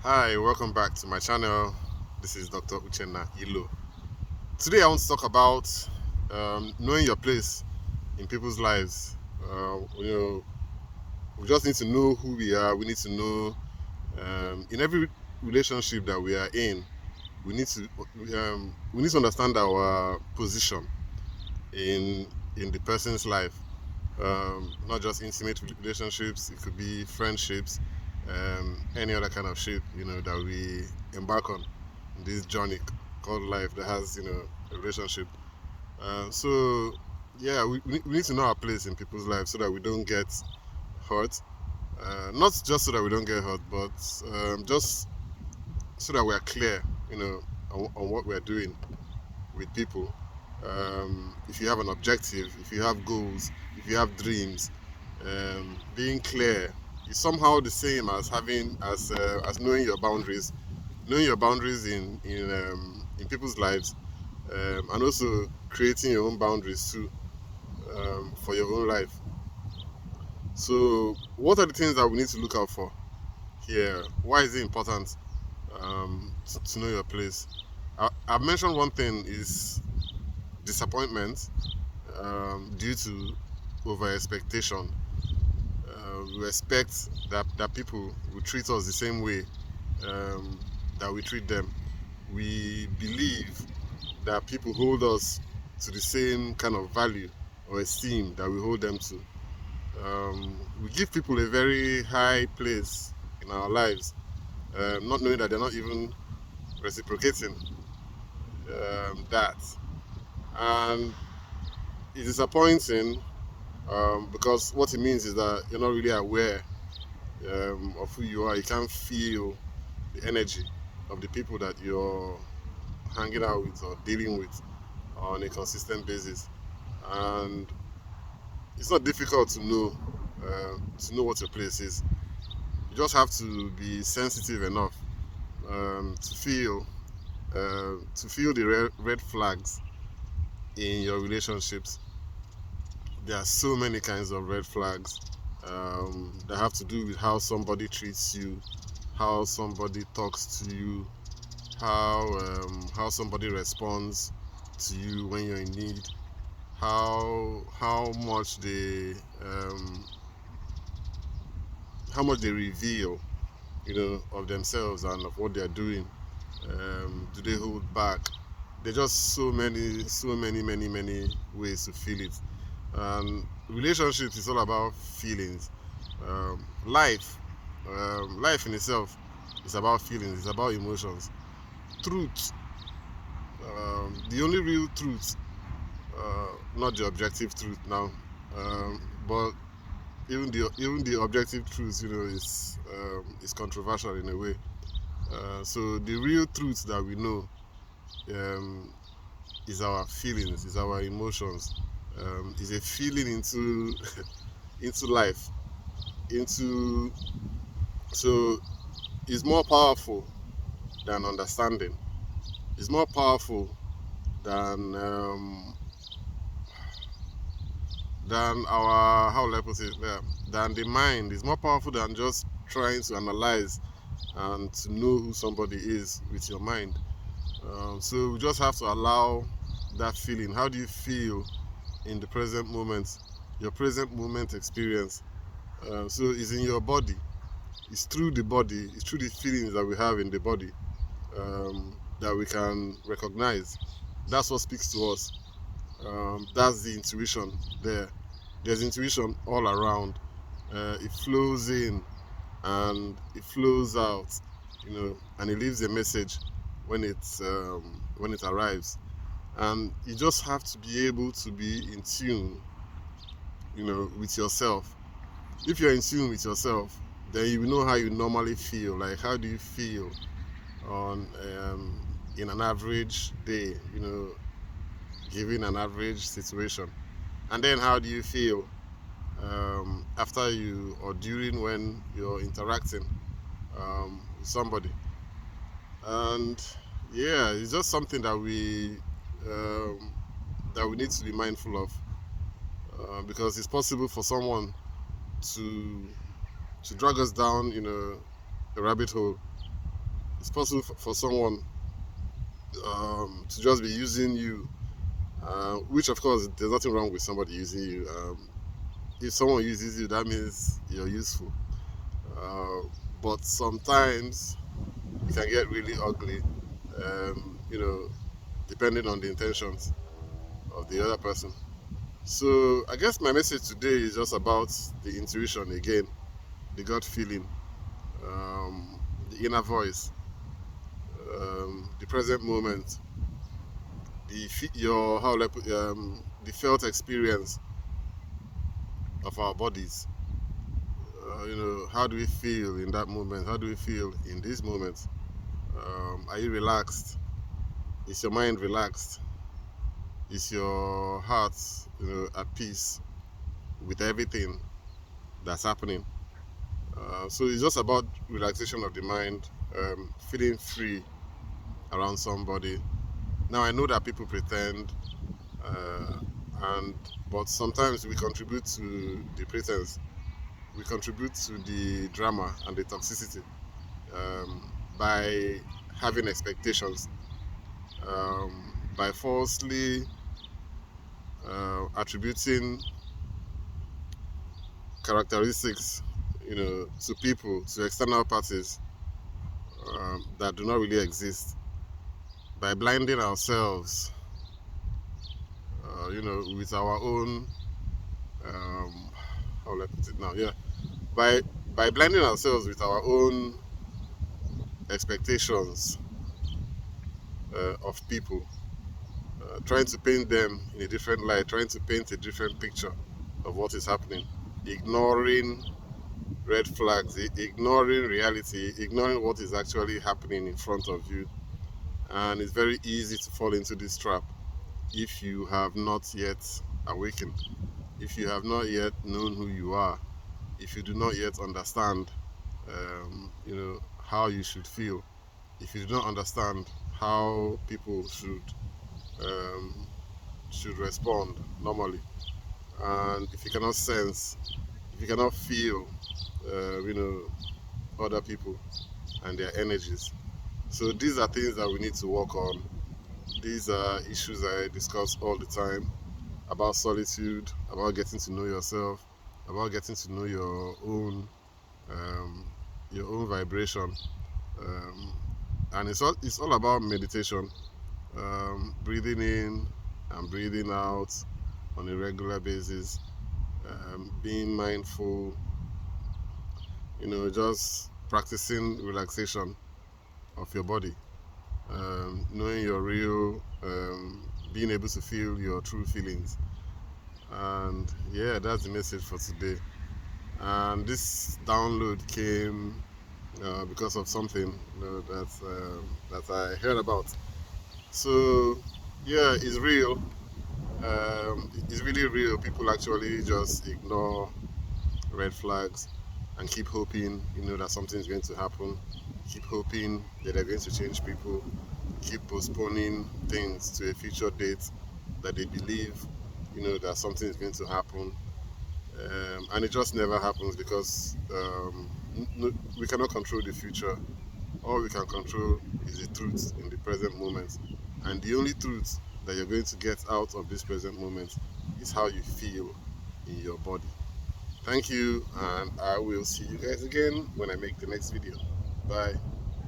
Hi, welcome back to my channel. This is Dr. Uchenna. Today I want to talk about knowing your place in people's lives. We just need to know who we are. We need to know in every relationship that we are in. We need to we need to understand our position in the person's life. Not just intimate relationships. It could be friendships, any other kind of shape that we embark on this journey called life that has a relationship. So yeah, we need to know our place in people's lives so that we don't get hurt. Not just so that we don't get hurt, but just so that we're clear, on what we're doing with people. If you have an objective, if you have goals, if you have dreams, being clear is somehow the same as having as knowing your boundaries, in people's lives, and also creating your own boundaries too, for your own life. So, what are the things that we need to look out for here? Why is it important to know your place? I've mentioned one thing is disappointment due to over expectation. We expect that people will treat us the same way that we treat them. We believe that people hold us to the same kind of value or esteem that we hold them to. We give people a very high place in our lives, not knowing that they're not even reciprocating that. And it's disappointing because what it means is that you're not really aware of who you are. You can't feel the energy of the people that you're hanging out with or dealing with on a consistent basis. And it's not difficult to know what your place is. You just have to be sensitive enough to feel the red flags in your relationships. There are so many kinds of red flags that have to do with how somebody treats you, how somebody talks to you, how somebody responds to you when you're in need, how much they reveal, of themselves and of what they're doing. Do they hold back? There's just so many ways to feel it. And relationships is all about feelings. Life in itself is about feelings. It's about emotions. Truth, the only real truth, not the objective truth now, but even the objective truth, is controversial in a way. So the real truth that we know um, is our feelings, is our emotions, is a feeling into into life, into so it's more powerful than understanding. It's more powerful than our how will I put it? Than the mind. It's more powerful than just trying to analyze and to know who somebody is with your mind. So we just have to allow that feeling. How do you feel in the present moment? Your present moment experience. So it's in your body. It's through the body. It's through the feelings that we have in the body that we can recognize. That's what speaks to us. That's the intuition there. There's intuition all around. It flows in and it flows out, and it leaves a message when it arrives. And you just have to be able to be in tune, with yourself. If you're in tune with yourself, then you know how you normally feel. Like, how do you feel on in an average day? Given an average situation, and then how do you feel after you or during when you're interacting with somebody? And yeah, it's just something um, that we need to be mindful of, because it's possible for someone to drag us down, a rabbit hole, It's possible for someone to just be using you, which of course there's nothing wrong with somebody using you. If someone uses you, that means you're useful. Uh, but sometimes it can get really ugly, you know, depending on the intentions of the other person. So I guess my message today is just about the intuition again, the gut feeling, the inner voice, the present moment, your how will I put, the felt experience of our bodies. How do we feel in that moment? How do we feel in this moment? Are you relaxed? Is your mind relaxed? Is your heart, at peace with everything that's happening? So it's just about relaxation of the mind, feeling free around somebody. Now I know that people pretend, uh, and but sometimes we contribute to the pretense. We contribute to the drama and the toxicity, by having expectations, by falsely attributing characteristics, to people, to external parties, that do not really exist, by blinding ourselves, with our own, um, how will I put it now? Yeah, by blinding ourselves with our own expectations of people, trying to paint them in a different light, trying to paint a different picture of what is happening, ignoring red flags, ignoring reality, ignoring what is actually happening in front of you. And it's very easy to fall into this trap if you have not yet awakened, if you have not yet known who you are, if you do not yet understand, how you should feel, if you do not understand how people um, should respond normally, and if you cannot sense, if you cannot feel, other people and their energies. So these are things that we need to work on. These are issues I discuss all the time about solitude, about getting to know yourself, about getting to know um, your own vibration, um, and it's all about meditation, breathing in and breathing out on a regular basis, being mindful, just practicing relaxation of your body, knowing your real, being able to feel your true feelings. And yeah, that's the message for today. And this download came because of something, that I heard about. So yeah, it's real. It's really real. People actually just ignore red flags and keep hoping, that something's going to happen. Keep hoping that they're going to change people. Keep postponing things to a future date that they believe, that something is going to happen. And it just never happens because, we cannot control the future. All we can control is the truth in the present moment. And the only truth that you're going to get out of this present moment is how you feel in your body. Thank you, and I will see you guys again when I make the next video. Bye.